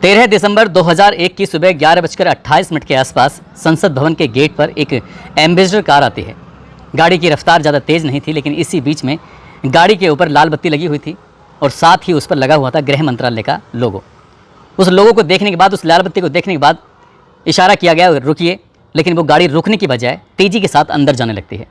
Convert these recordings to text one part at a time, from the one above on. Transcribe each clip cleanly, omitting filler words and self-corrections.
13 दिसंबर 2001 की सुबह 11:28 के आसपास संसद भवन के गेट पर एक एम्बेसडर कार आती है। गाड़ी की रफ्तार ज़्यादा तेज़ नहीं थी, लेकिन इसी बीच में गाड़ी के ऊपर लाल बत्ती लगी हुई थी और साथ ही उस पर लगा हुआ था गृह मंत्रालय का लोगो। उस लोगो को देखने के बाद, उस लाल बत्ती को देखने के बाद इशारा किया गया रुकिए, लेकिन वो गाड़ी रुकने की बजाय तेज़ी के साथ अंदर जाने लगती है।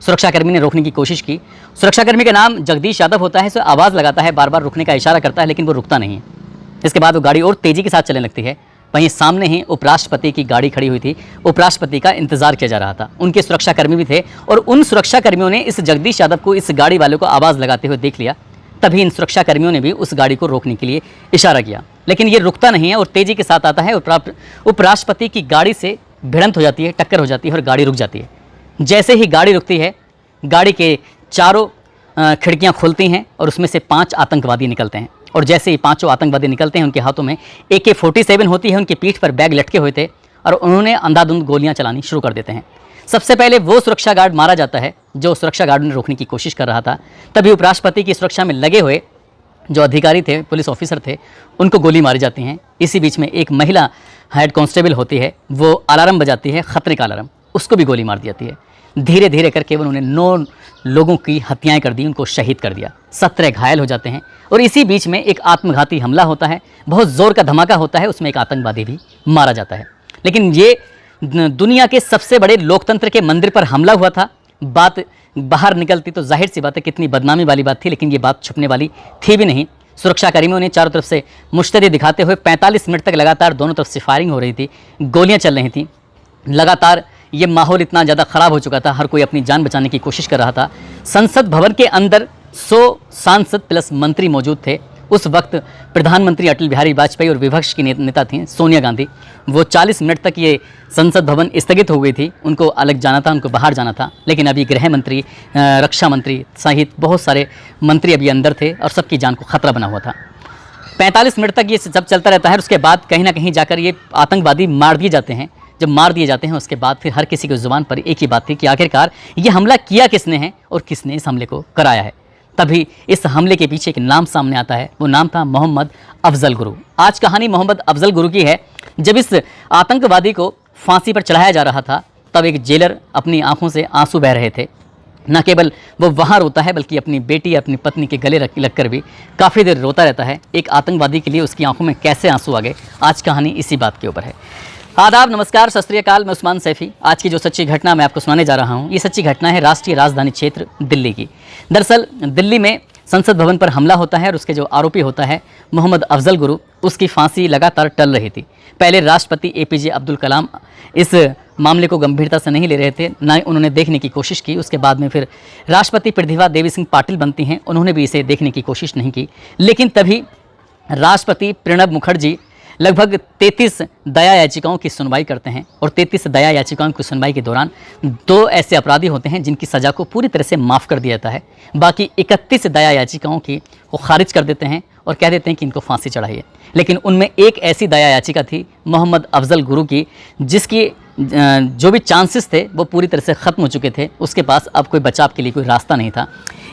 सुरक्षाकर्मी ने रोकने की कोशिश की। सुरक्षाकर्मी का नाम जगदीश यादव होता है। सो आवाज़ लगाता है, बार बार रुकने का इशारा करता है, लेकिन वो रुकता नहीं है। इसके बाद वो गाड़ी और तेज़ी के साथ चलने लगती है। वहीं सामने ही उपराष्ट्रपति की गाड़ी खड़ी हुई थी। उपराष्ट्रपति का इंतजार किया जा रहा था। उनके सुरक्षाकर्मी भी थे और उन सुरक्षाकर्मियों ने इस जगदीश यादव को, इस गाड़ी वाले को आवाज़ लगाते हुए देख लिया। तभी इन सुरक्षाकर्मियों ने भी उस गाड़ी को रोकने के लिए इशारा किया, लेकिन ये रुकता नहीं है और तेज़ी के साथ आता है। उपराष्ट्रपति की गाड़ी से भिड़ंत हो जाती है, टक्कर हो जाती है और गाड़ी रुक जाती है। जैसे ही गाड़ी रुकती है, गाड़ी के चारों खिड़कियां खुलती हैं और उसमें से 5 आतंकवादी निकलते हैं। और जैसे ही 5 आतंकवादी निकलते हैं, उनके हाथों में AK-47 होती है, उनकी पीठ पर बैग लटके हुए थे और उन्होंने अंधाधुंध गोलियां चलानी शुरू कर देते हैं। सबसे पहले वो सुरक्षा गार्ड मारा जाता है जो सुरक्षा गार्ड ने रोकने की कोशिश कर रहा था। तभी उपराष्ट्रपति की सुरक्षा में लगे हुए जो अधिकारी थे, पुलिस ऑफिसर थे, उनको गोली मारी जाती हैं। इसी बीच में एक महिला हेड कांस्टेबल होती है, वो अलार्म बजाती है, खतरे का अलार्म, उसको भी गोली मार दी जाती है। धीरे धीरे करके उन्होंने 9 लोगों की हत्याएं कर दी, उनको शहीद कर दिया। 17 घायल हो जाते हैं और इसी बीच में एक आत्मघाती हमला होता है। बहुत ज़ोर का धमाका होता है, उसमें एक आतंकवादी भी मारा जाता है। लेकिन ये दुनिया के सबसे बड़े लोकतंत्र के मंदिर पर हमला हुआ था। बात बाहर निकलती तो जाहिर सी बात है कितनी बदनामी वाली बात थी, लेकिन ये बात छुपने वाली थी भी नहीं। सुरक्षाकर्मियों ने चारों तरफ से मुश्तैदी दिखाते हुए 45 मिनट तक लगातार दोनों तरफ से फायरिंग हो रही थी, गोलियां चल रही थी। लगातार ये माहौल इतना ज़्यादा ख़राब हो चुका था, हर कोई अपनी जान बचाने की कोशिश कर रहा था। संसद भवन के अंदर 100 सांसद प्लस मंत्री मौजूद थे। उस वक्त प्रधानमंत्री अटल बिहारी वाजपेयी और विपक्ष की नेता थी सोनिया गांधी। वो 40 मिनट तक ये संसद भवन स्थगित हो गई थी, उनको अलग जाना था, उनको बाहर जाना था। लेकिन अभी गृह मंत्री, रक्षा मंत्री सहित बहुत सारे मंत्री अभी अंदर थे और सबकी जान को खतरा बना हुआ था। 45 मिनट तक ये सब चलता रहता है। उसके बाद कहीं ना कहीं जाकर ये आतंकवादी मार दिए जाते हैं। जब मार दिए जाते हैं, उसके बाद फिर हर किसी की ज़ुबान पर एक ही बात थी कि आखिरकार ये हमला किया किसने है और किसने इस हमले को कराया है। तभी इस हमले के पीछे एक नाम सामने आता है। वो नाम था मोहम्मद अफजल गुरु। आज कहानी मोहम्मद अफजल गुरु की है। जब इस आतंकवादी को फांसी पर चढ़ाया जा रहा था, तब एक जेलर अपनी आंखों से आंसू बह रहे थे। न केवल वो वहाँ रोता है, बल्कि अपनी बेटी, अपनी पत्नी के गले लगकर भी काफ़ी देर रोता रहता है। एक आतंकवादी के लिए उसकी आंखों में कैसे आंसू आ गए, आज कहानी इसी बात के ऊपर है। आदाब, नमस्कार, सत श्री अकाल। मैं उस्मान सैफी। आज की जो सच्ची घटना मैं आपको सुनाने जा रहा हूँ, ये सच्ची घटना है राष्ट्रीय राजधानी क्षेत्र दिल्ली की। दरअसल दिल्ली में संसद भवन पर हमला होता है और उसके जो आरोपी होता है मोहम्मद अफजल गुरु, उसकी फांसी लगातार टल रही थी। पहले राष्ट्रपति APJ अब्दुल कलाम इस मामले को गंभीरता से नहीं ले रहे थे, ना उन्होंने देखने की कोशिश की। उसके बाद में फिर राष्ट्रपति प्रतिभा देवी सिंह पाटिल बनती हैं, उन्होंने भी इसे देखने की कोशिश नहीं की। लेकिन तभी राष्ट्रपति प्रणब मुखर्जी लगभग 33 दया याचिकाओं की सुनवाई करते हैं और 33 दया याचिकाओं की सुनवाई के दौरान 2 ऐसे अपराधी होते हैं जिनकी सज़ा को पूरी तरह से माफ़ कर दिया जाता है। बाकी 31 दया याचिकाओं की वो खारिज कर देते हैं और कह देते हैं कि इनको फांसी चढ़ाइए। लेकिन उनमें एक ऐसी दया याचिका थी मोहम्मद अफजल गुरु की, जिसकी जो भी चांसेस थे वो पूरी तरह से ख़त्म हो चुके थे। उसके पास अब कोई बचाव के लिए कोई रास्ता नहीं था।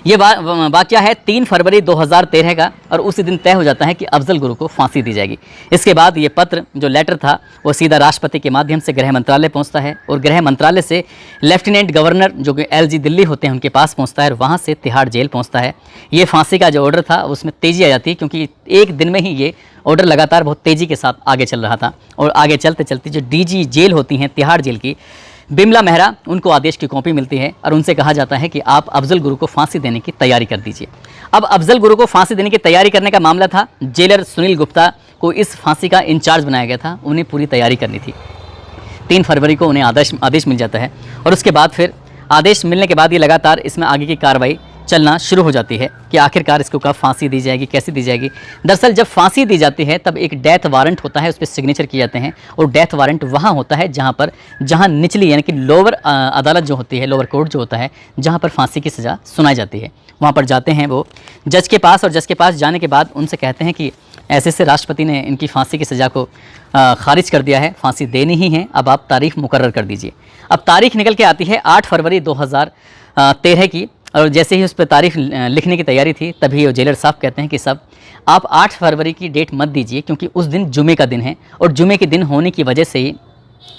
ये वाक़या है 3 फरवरी 2013 का और उसी दिन तय हो जाता है कि अफजल गुरु को फांसी दी जाएगी। इसके बाद ये पत्र, जो लेटर था, वो सीधा राष्ट्रपति के माध्यम से गृह मंत्रालय पहुंचता है और गृह मंत्रालय से लेफ्टिनेंट गवर्नर जो कि LG दिल्ली होते हैं उनके पास पहुंचता है और वहाँ से तिहाड़ जेल पहुँचता है। ये फांसी का जो ऑर्डर था उसमें तेज़ी आ जाती है, क्योंकि एक दिन में ही ये ऑर्डर लगातार बहुत तेज़ी के साथ आगे चल रहा था। और आगे चलते चलते जो DG जेल होती हैं तिहाड़ जेल की, बिमला मेहरा, उनको आदेश की कॉपी मिलती है और उनसे कहा जाता है कि आप अफजल गुरु को फांसी देने की तैयारी कर दीजिए। अब अफजल गुरु को फांसी देने की तैयारी करने का मामला था। जेलर सुनील गुप्ता को इस फांसी का इंचार्ज बनाया गया था, उन्हें पूरी तैयारी करनी थी। 3 फरवरी को उन्हें आदेश मिल जाता है और उसके बाद फिर आदेश मिलने के बाद ये लगातार इसमें आगे की कार्रवाई चलना शुरू हो जाती है कि आखिरकार इसको कब फांसी दी जाएगी, कैसे दी जाएगी। दरअसल जब फांसी दी जाती है तब एक डेथ वारंट होता है, उस पर सिग्नेचर किए जाते हैं और डेथ वारंट वहाँ होता है जहाँ निचली यानी कि लोअर अदालत जो होती है, लोअर कोर्ट जो होता है, जहाँ पर फांसी की सज़ा सुनाई जाती है। वहाँ पर जाते हैं वो जज के पास और जज के पास जाने के बाद उनसे कहते हैं कि ऐसे राष्ट्रपति ने इनकी फांसी की सज़ा को खारिज कर दिया है, फांसी देनी ही है, अब आप तारीख मुकर्रर कर दीजिए। अब तारीख निकल के आती है 8 फरवरी 2013 की और जैसे ही उस पर तारीख लिखने की तैयारी थी, तभी वो जेलर साहब कहते हैं कि साहब आप 8 फरवरी की डेट मत दीजिए, क्योंकि उस दिन जुमे का दिन है, और जुमे के दिन होने की वजह से ही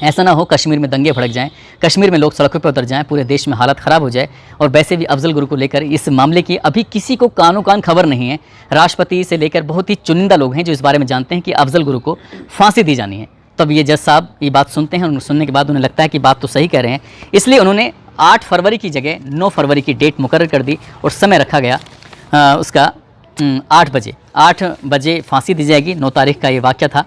ऐसा ना हो कश्मीर में दंगे भड़क जाएं, कश्मीर में लोग सड़कों पर उतर जाएं, पूरे देश में हालत ख़राब हो जाए। और वैसे भी अफजल गुरु को लेकर इस मामले की अभी किसी को कानो कान खबर नहीं है। राष्ट्रपति से लेकर बहुत ही चुनिंदा लोग हैं जो इस बारे में जानते हैं कि अफजल गुरु को फांसी दी जानी है। तब ये जज साहब ये बात सुनते हैं, और सुनने के बाद उन्हें लगता है कि बात तो सही कह रहे हैं, इसलिए उन्होंने 8 फरवरी की जगह 9 फरवरी की डेट मुकर्रर कर दी और समय रखा गया उसका 8 बजे फांसी दी जाएगी। 9 तारीख का ये वाक़या था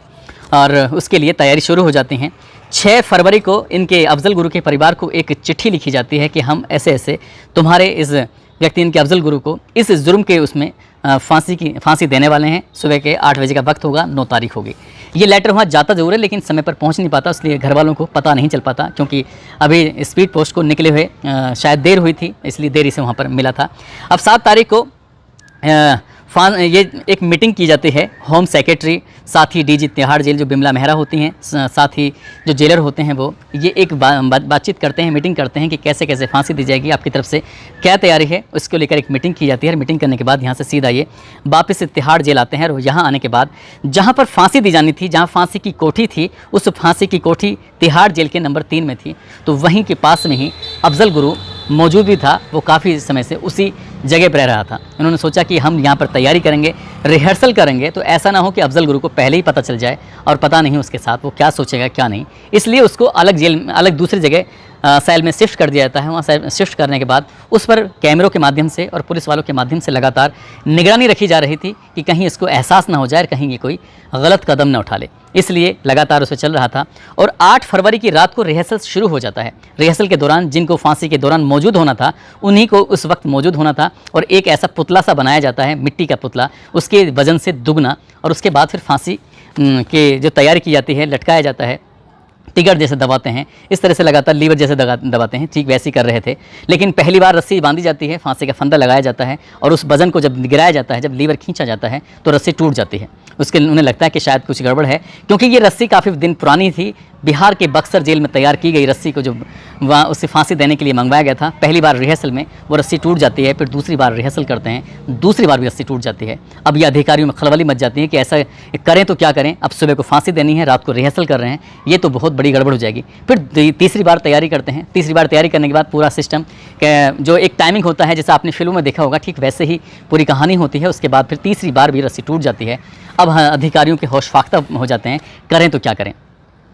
और उसके लिए तैयारी शुरू हो जाती हैं। 6 फरवरी को इनके अफजल गुरु के परिवार को एक चिट्ठी लिखी जाती है कि हम ऐसे ऐसे तुम्हारे इस व्यक्ति इनके अफजल गुरु को इस जुर्म के उसमें फांसी देने वाले हैं। सुबह के 8 बजे का वक्त होगा, 9 तारीख होगी। ये लेटर वहाँ जाता जरूर है, लेकिन समय पर पहुँच नहीं पाता, इसलिए घर वालों को पता नहीं चल पाता, क्योंकि अभी स्पीड पोस्ट को निकले हुए शायद देर हुई थी, इसलिए देरी से वहाँ पर मिला था। अब 7 तारीख को ये एक मीटिंग की जाती है। होम सेक्रेटरी, साथ ही डीजी तिहाड़ जेल जो बिमला मेहरा होती हैं, साथ ही जो जेलर होते हैं, वो ये एक बातचीत करते हैं, मीटिंग करते हैं कि कैसे कैसे फांसी दी जाएगी, आपकी तरफ से क्या तैयारी है, उसको लेकर एक मीटिंग की जाती है। मीटिंग करने के बाद यहाँ से सीधा ये वापस तिहाड़ जेल आते हैं, और यहाँ आने के बाद जहाँ पर फांसी दी जानी थी, जहाँ फांसी की कोठी थी, उस फांसी की कोठी तिहाड़ जेल के नंबर 3 में थी। तो वहीं के पास में ही अफजल गुरु मौजूद भी था, वो काफ़ी समय से उसी जगह पर रह रहा था। उन्होंने सोचा कि हम यहाँ पर तैयारी करेंगे, रिहर्सल करेंगे, तो ऐसा ना हो कि अफजल गुरु को पहले ही पता चल जाए और पता नहीं उसके साथ वो क्या सोचेगा क्या नहीं। इसलिए उसको अलग जेल, अलग दूसरी जगह सेल में शिफ्ट कर दिया जाता है। वहाँ शिफ्ट करने के बाद उस पर कैमरों के माध्यम से और पुलिस वालों के माध्यम से लगातार निगरानी रखी जा रही थी कि कहीं इसको एहसास ना हो जाए, कहीं ये कोई गलत कदम न उठा ले, इसलिए लगातार उस पर चल रहा था। और 8 फरवरी की रात को रिहर्सल शुरू हो जाता है। रिहर्सल के दौरान जिनको फांसी के दौरान मौजूद होना था, उन्हीं को उस वक्त मौजूद होना था, और एक ऐसा पुतला सा बनाया जाता है, मिट्टी का पुतला, उसके वजन से दुगना, और उसके बाद फिर फांसी के जो तैयारी की जाती है, लटकाया जाता है। टिकट जैसे दबाते हैं, इस तरह से लगातार लीवर जैसे दबाते हैं, ठीक वैसे ही कर रहे थे। लेकिन पहली बार रस्सी बांधी जाती है, फांसी का फंदा लगाया जाता है, और उस वजन को जब गिराया जाता है, जब लीवर खींचा जाता है, तो रस्सी टूट जाती है। उसके उन्हें लगता है कि शायद कुछ गड़बड़ है, क्योंकि ये रस्सी काफ़ी दिन पुरानी थी। बिहार के बक्सर जेल में तैयार की गई रस्सी को जो वहाँ उससे फांसी देने के लिए मंगवाया गया था, पहली बार रिहर्सल में वो रस्सी टूट जाती है। फिर दूसरी बार रिहर्सल करते हैं, दूसरी बार भी रस्सी टूट जाती है। अब ये अधिकारियों में खलबली मच जाती है कि ऐसा करें तो क्या करें, अब सुबह को फांसी देनी है, रात को रिहर्सल कर रहे हैं, ये तो बहुत बड़ी गड़बड़ हो जाएगी। फिर तीसरी बार तैयारी करते हैं। तीसरी बार तैयारी करने के बाद पूरा सिस्टम जो एक टाइमिंग होता है, जैसा आपने फिल्मों में देखा होगा, ठीक वैसे ही पूरी कहानी होती है। उसके बाद फिर तीसरी बार भी रस्सी टूट जाती है। अब अधिकारियों के होश फाख्ता हो जाते हैं, करें तो क्या करें।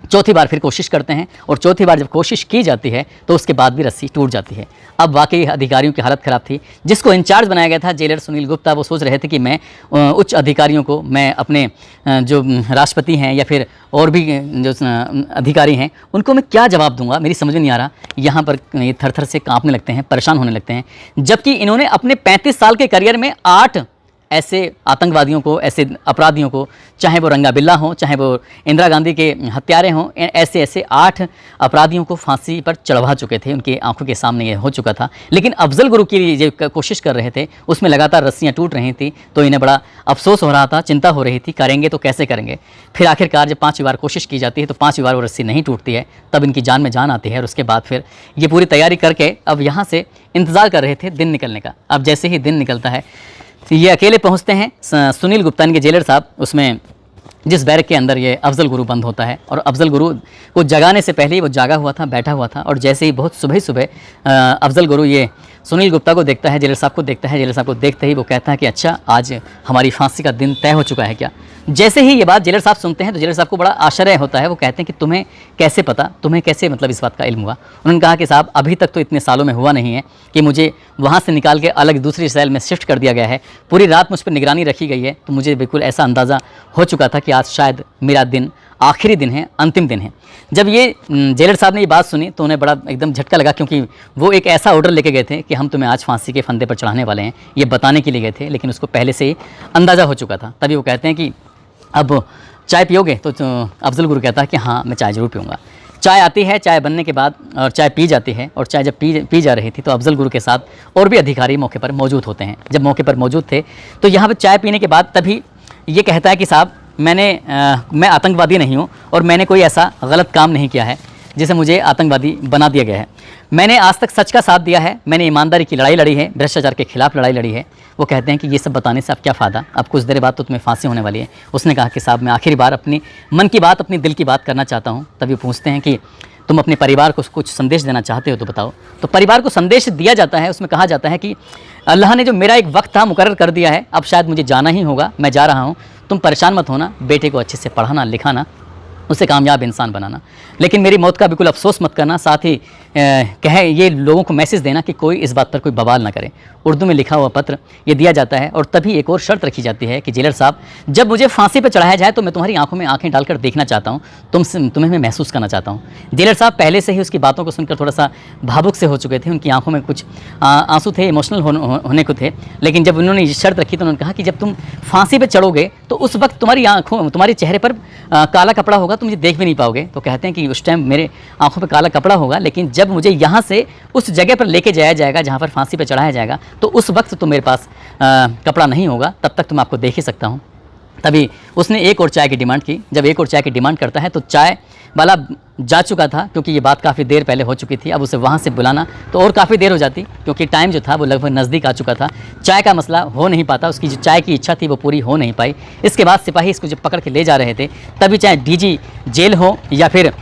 चौथी बार फिर कोशिश करते हैं, और चौथी बार जब कोशिश की जाती है तो उसके बाद भी रस्सी टूट जाती है। अब वाकई अधिकारियों की हालत ख़राब थी। जिसको इंचार्ज बनाया गया था जेलर सुनील गुप्ता, वो सोच रहे थे कि मैं उच्च अधिकारियों को, मैं अपने जो राष्ट्रपति हैं या फिर और भी जो अधिकारी हैं, उनको मैं क्या जवाब दूंगा, मेरी समझ में नहीं आ रहा। यहाँ पर ये थर थर से कांपने लगते हैं, परेशान होने लगते हैं, जबकि इन्होंने अपने 35 साल के करियर में 8 ऐसे आतंकवादियों को, ऐसे अपराधियों को, चाहे वो रंगा बिल्ला हों, चाहे वो इंदिरा गांधी के हत्यारे हों, ऐसे ऐसे 8 अपराधियों को फांसी पर चढ़वा चुके थे। उनकी आंखों के सामने ये हो चुका था। लेकिन अफजल गुरु की लिए जो कोशिश कर रहे थे, उसमें लगातार रस्सियाँ टूट रही थी, तो इन्हें बड़ा अफसोस हो रहा था, चिंता हो रही थी, करेंगे तो कैसे करेंगे। फिर आखिरकार जब 5वीं बार कोशिश की जाती है, तो 5वीं बार वो रस्सी नहीं टूटती है, तब इनकी जान में जान आती है। और उसके बाद फिर ये पूरी तैयारी करके अब यहाँ से इंतज़ार कर रहे थे दिन निकलने का। अब जैसे ही दिन निकलता है, ये अकेले पहुंचते हैं। सुनील गुप्ता इनके जेलर साहब, उसमें जिस बैरक के अंदर ये अफजल गुरु बंद होता है, और अफजल गुरु को जगाने से पहले ही वो जागा हुआ था, बैठा हुआ था। और जैसे ही बहुत सुबह सुबह अफजल गुरु ये सुनील गुप्ता को देखता है, जेलर साहब को देखता है। जेलर साहब को देखते ही वो कहता है कि अच्छा, आज हमारी फांसी का दिन तय हो चुका है क्या। जैसे ही ये बात जेलर साहब सुनते हैं, तो जेलर साहब को बड़ा आश्चर्य होता है। वो कहते हैं कि तुम्हें कैसे पता, तुम्हें कैसे मतलब इस बात का इल्म हुआ। उन्होंने कहा कि साहब, अभी तक तो इतने सालों में हुआ नहीं है कि मुझे वहाँ से निकाल के अलग दूसरी सेल में शिफ्ट कर दिया गया है। पूरी रात मुझ पर निगरानी रखी गई है, तो मुझे बिल्कुल ऐसा अंदाज़ा हो चुका था कि आज शायद मेरा दिन आखिरी दिन है, अंतिम दिन है। जब ये जेलर साहब ने ये बात सुनी, तो उन्हें बड़ा एकदम झटका लगा, क्योंकि वो एक ऐसा ऑर्डर लेके गए थे कि हम तुम्हें आज फांसी के फंदे पर चढ़ाने वाले हैं, ये बताने के लिए गए थे, लेकिन उसको पहले से ही अंदाज़ा हो चुका था। तभी वो कहते हैं कि अब चाय पियोगे, तो अफजल गुरु कहता है कि हाँ, मैं चाय ज़रूर पीऊँगा। चाय आती है, चाय बनने के बाद और चाय पी जाती है, और चाय जब पी जा रही थी, तो अफजल गुरु के साथ और भी अधिकारी मौके पर मौजूद होते हैं। जब मौके पर मौजूद थे, तो यहाँ पर चाय पीने के बाद तभी ये कहता है कि साहब, मैं आतंकवादी नहीं हूँ, और मैंने कोई ऐसा गलत काम नहीं किया है। जिसे मुझे आतंकवादी बना दिया गया है। मैंने आज तक सच का साथ दिया है, मैंने ईमानदारी की लड़ाई लड़ी है, भ्रष्टाचार के खिलाफ लड़ाई लड़ी है। वो कहते हैं कि ये सब बताने से अब क्या फ़ायदा, अब कुछ देर बाद तो तुम्हें फांसी होने वाली है। उसने कहा कि साहब मैं आखिरी बार अपनी मन की बात, अपनी दिल की बात करना चाहता हूँ। तभी पूछते हैं कि तुम अपने परिवार को कुछ संदेश देना चाहते हो तो बताओ। तो परिवार को संदेश दिया जाता है, उसमें कहा जाता है कि अल्लाह ने जो मेरा एक वक्त था मुकर्रर कर दिया है, अब शायद मुझे जाना ही होगा, मैं जा रहा हूँ, तुम परेशान मत होना, बेटे को अच्छे से पढ़ाना लिखाना, उसे कामयाब इंसान बनाना, लेकिन मेरी मौत का बिल्कुल अफसोस मत करना। साथ ही कहे ये लोगों को मैसेज देना कि कोई इस बात पर कोई बवाल ना करे। उर्दू में लिखा हुआ पत्र ये दिया जाता है। और तभी एक और शर्त रखी जाती है कि जेलर साहब, जब मुझे फांसी पर चढ़ाया जाए तो मैं तुम्हारी आंखों में आंखें डालकर देखना चाहता हूँ, तुम्हें मैं महसूस करना चाहता हूँ। जेलर साहब पहले से ही उसकी बातों को सुनकर थोड़ा सा भावुक से हो चुके थे, उनकी आंखों में कुछ आंसू थे, इमोशनल होने को थे। लेकिन जब उन्होंने ये शर्त रखी तो उन्होंने कहा कि जब तुम फांसी पर चढ़ोगे तो उस वक्त तुम्हारी आंखों, तुम्हारे चेहरे पर काला कपड़ा होगा, तुम मुझे देख भी नहीं पाओगे। तो कहते हैं कि उस टाइम मेरे आंखों पर काला कपड़ा होगा, लेकिन जब मुझे यहाँ से उस जगह पर लेके जाया जाएगा जहाँ पर फांसी पर चढ़ाया जाएगा, तो उस वक्त तो मेरे पास कपड़ा नहीं होगा, तब तक तो मैं आपको देख ही सकता हूँ। तभी उसने एक और चाय की डिमांड की। जब एक और चाय की डिमांड करता है तो चाय वाला जा चुका था, क्योंकि ये बात काफ़ी देर पहले हो चुकी थी। अब उसे वहाँ से बुलाना तो और काफ़ी देर हो जाती, क्योंकि टाइम जो था वो लगभग नज़दीक आ चुका था। चाय का मसला हो नहीं पाता, उसकी जो चाय की इच्छा थी वो पूरी हो नहीं पाई। इसके बाद सिपाही इसको जब पकड़ के ले जा रहे थे, तभी चाहे डीजी जेल हो या फिर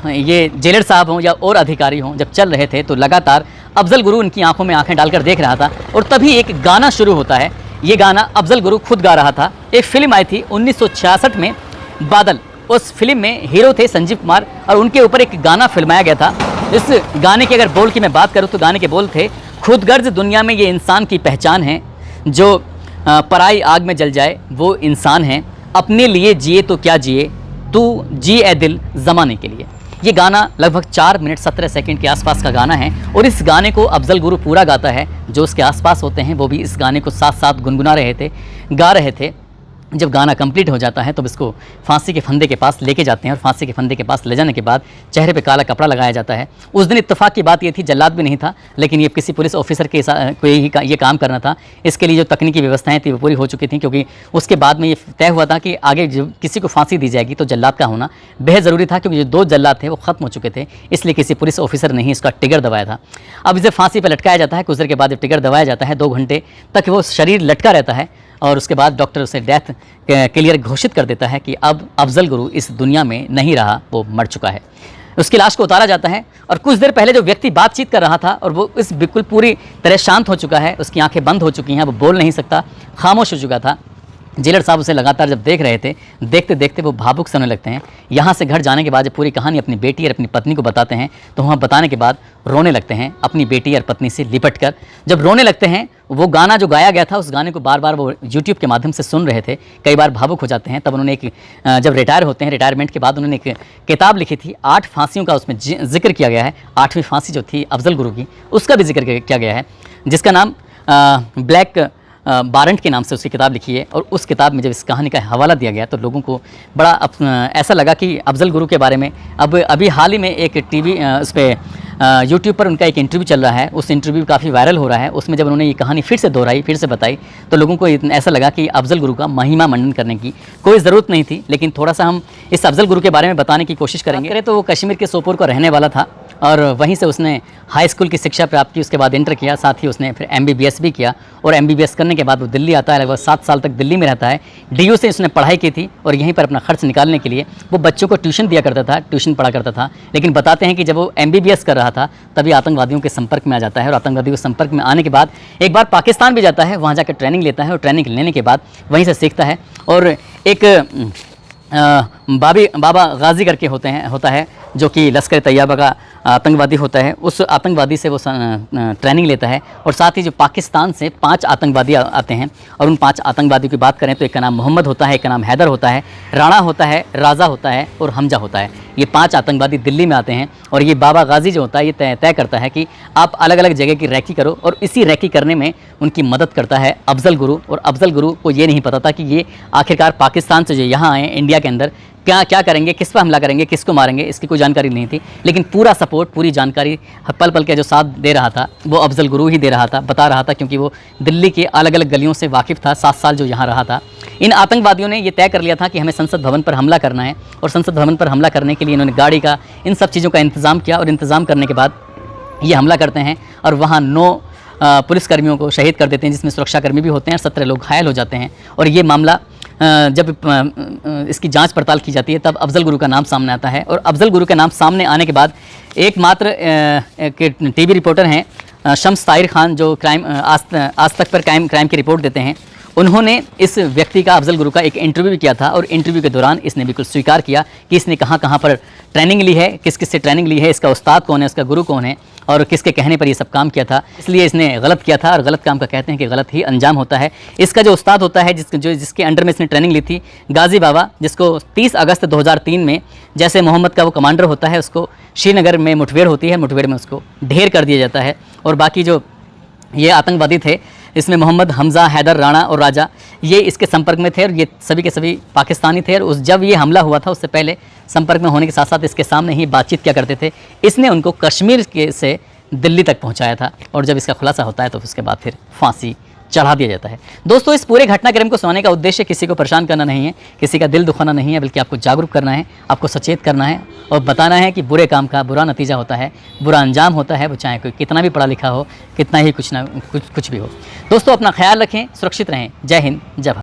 ये जेलर साहब हों या और अधिकारी हों, जब चल रहे थे तो लगातार अफजल गुरु उनकी आंखों में आंखें डालकर देख रहा था। और तभी एक गाना शुरू होता है। ये गाना अफजल गुरु खुद गा रहा था। एक फिल्म आई थी 1966 में, बादल। उस फिल्म में हीरो थे संजीव कुमार और उनके ऊपर एक गाना फिल्माया गया था। इस गाने के अगर बोल की मैं बात करूँ तो गाने के बोल थे, खुदगर्ज दुनिया में ये इंसान की पहचान है, जो पराई आग में जल जाए वो इंसान है, अपने लिए जिए तो क्या जिए, तू जी ए दिल ज़माने के लिए। ये गाना लगभग 4 मिनट 17 सेकंड के आसपास का गाना है। और इस गाने को अफजल गुरु पूरा गाता है। जो उसके आसपास होते हैं वो भी इस गाने को साथ साथ गुनगुना रहे थे, गा रहे थे। जब गाना कंप्लीट हो जाता है तो इसको फांसी के फंदे के पास लेके जाते हैं और फांसी के फंदे के पास ले जाने के बाद चेहरे पे काला कपड़ा लगाया जाता है। उस दिन इत्तेफाक की बात ये थी, जल्लाद भी नहीं था, लेकिन ये किसी पुलिस ऑफिसर के को ये काम करना था। इसके लिए जो तकनीकी व्यवस्थाएं थी वो पूरी हो चुकी थी, क्योंकि उसके बाद में ये तय हुआ था कि आगे जब किसी को फांसी दी जाएगी तो जल्लाद का होना बेहद ज़रूरी था, क्योंकि जो 2 जल्लाद थे वो ख़त्म हो चुके थे। इसलिए किसी पुलिस ऑफिसर ने ही इसका टिगर दबाया था। अब इसे फांसी पर लटकाया जाता है। कुछ देर के बाद जब टिगर दबाया जाता है 2 घंटे तक वो शरीर लटका रहता है और उसके बाद डॉक्टर उसे डेथ क्लियर घोषित कर देता है कि अब अफजल गुरु इस दुनिया में नहीं रहा, वो मर चुका है। उसकी लाश को उतारा जाता है और कुछ देर पहले जो व्यक्ति बातचीत कर रहा था और वो इस बिल्कुल पूरी तरह शांत हो चुका है, उसकी आंखें बंद हो चुकी हैं, वो बोल नहीं सकता, खामोश हो चुका था। जेलर साहब उसे लगातार जब देख रहे थे, देखते देखते वो भावुक से होने लगते हैं। यहाँ से घर जाने के बाद जब पूरी कहानी अपनी बेटी और अपनी पत्नी को बताते हैं तो वहाँ बताने के बाद रोने लगते हैं अपनी बेटी और पत्नी से लिपट कर। जब रोने लगते हैं, वो गाना जो गाया गया था उस गाने को बार बार वो यूट्यूब के माध्यम से सुन रहे थे, कई बार भावुक हो जाते हैं। तब उन्होंने एक जब रिटायर होते हैं, रिटायरमेंट के बाद उन्होंने एक किताब लिखी थी, 8 फांसियों का उसमें जिक्र किया गया है। 8वीं फांसी जो थी अफजल गुरु की, उसका भी जिक्र किया गया है, जिसका नाम ब्लैक बारंट के नाम से उसकी किताब लिखी है। और उस किताब में जब इस कहानी का हवाला दिया गया तो लोगों को बड़ा ऐसा लगा कि अफजल गुरु के बारे में अब अभी हाल ही में एक टीवी उस पर यूट्यूब पर उनका एक इंटरव्यू चल रहा है, उस इंटरव्यू काफ़ी वायरल हो रहा है। उसमें जब उन्होंने ये कहानी फिर से दोहराई, फिर से बताई, तो लोगों को ऐसा लगा कि अफजल गुरु का महिमा मंडन करने की कोई ज़रूरत नहीं थी। लेकिन थोड़ा सा हम इस अफजल गुरु के बारे में बताने की कोशिश करेंगे। तो वो कश्मीर के सोपोर का रहने वाला था और वहीं से उसने हाई स्कूल की शिक्षा प्राप्त की, उसके बाद इंटर किया, साथ ही उसने फिर MBBS भी किया। और MBBS करने के बाद वो दिल्ली आता है, लगभग 7 साल तक दिल्ली में रहता है। DU से उसने पढ़ाई की थी और यहीं पर अपना खर्च निकालने के लिए वो बच्चों को ट्यूशन दिया करता था, ट्यूशन पढ़ा करता था। लेकिन बताते हैं कि जब वो MBBS कर रहा था तभी आतंकवादियों के संपर्क में आ जाता है और आतंकवादियों के संपर्क में आने के बाद एक बार पाकिस्तान भी जाता है, वहाँ जाकर ट्रेनिंग लेता है और ट्रेनिंग लेने के बाद वहीं से सीखता है। और एक बाबा गाजी करके होता है जो कि लश्कर तैयबा का आतंकवादी होता है। उस आतंकवादी से वो ट्रेनिंग लेता है और साथ ही जो पाकिस्तान से 5 आतंकवादी आते हैं और उन 5 आतंकवादियों की बात करें तो एक का नाम मोहम्मद होता है, एक का नाम हैदर होता है, राणा होता है, राजा होता है और हमजा होता है। ये 5 आतंकवादी दिल्ली में आते हैं और ये बाबा गाजी जो होता है ये तय करता है कि आप अलग अलग जगह की रैकी करो और इसी रैकी करने में उनकी मदद करता है अफजल गुरु। और अफजल गुरु को ये नहीं पता था कि ये आखिरकार पाकिस्तान से जो यहाँ आए इंडिया के अंदर क्या क्या करेंगे, किस पर हमला करेंगे, किसको मारेंगे, इसकी कोई जानकारी नहीं थी। लेकिन पूरा सपोर्ट, पूरी जानकारी पल पल के जो साथ दे रहा था वो अफजल गुरु ही दे रहा था, बता रहा था, क्योंकि वो दिल्ली के अलग अलग गलियों से वाकिफ़ था, 7 साल जो यहाँ रहा था। इन आतंकवादियों ने ये तय कर लिया था कि हमें संसद भवन पर हमला करना है, और संसद भवन पर हमला करने के लिए इन्होंने गाड़ी का, इन सब चीज़ों का इंतज़ाम किया, और इंतज़ाम करने के बाद ये हमला करते हैं और वहाँ 9 पुलिसकर्मियों को शहीद कर देते हैं, जिसमें सुरक्षाकर्मी भी होते हैं, 17 लोग घायल हो जाते हैं। और ये मामला जब इसकी जांच पड़ताल की जाती है तब अफजल गुरु का नाम सामने आता है, और अफजल गुरु का नाम सामने आने के बाद एकमात्र टीवी रिपोर्टर हैं शम्स ताहिर खान, जो आज तक पर क्राइम की रिपोर्ट देते हैं, उन्होंने इस व्यक्ति का, अफजल गुरु का, एक इंटरव्यू भी किया था। और इंटरव्यू के दौरान इसने बिल्कुल स्वीकार किया कि इसने कहाँ कहाँ पर ट्रेनिंग ली है, किस किस से ट्रेनिंग ली है, इसका उस्ताद कौन है, इसका गुरु कौन है, और किसके कहने पर ये सब काम किया था। इसलिए इसने गलत किया था, और गलत काम का कहते हैं कि गलत ही अंजाम होता है। इसका जो उस्ताद होता है, जिसके अंडर में इसने ट्रेनिंग ली थी, गाजी बाबा, जिसको 30 अगस्त 2003 में, जैसे मोहम्मद का वो कमांडर होता है, उसको श्रीनगर में मुठभेड़ होती है, मुठभेड़ में उसको ढेर कर दिया जाता है। और बाकी जो ये आतंकवादी थे, इसमें मोहम्मद, हमज़ा, हैदर, राणा और राजा, ये इसके संपर्क में थे, और ये सभी के सभी पाकिस्तानी थे। और जब ये हमला हुआ था उससे पहले संपर्क में होने के साथ साथ इसके सामने ही बातचीत क्या करते थे। इसने उनको कश्मीर से दिल्ली तक पहुंचाया था, और जब इसका खुलासा होता है तो उसके बाद फिर फांसी चढ़ा दिया जाता है। दोस्तों, इस पूरे घटनाक्रम को सुनाने का उद्देश्य किसी को परेशान करना नहीं है, किसी का दिल दुखाना नहीं है, बल्कि आपको जागरूक करना है, आपको सचेत करना है, और बताना है कि बुरे काम का बुरा नतीजा होता है, बुरा अंजाम होता है, वो चाहे कोई कितना भी पढ़ा लिखा हो, कितना ही कुछ भी हो। दोस्तों, अपना ख्याल रखें, सुरक्षित रहें। जय हिंद, जय भारत।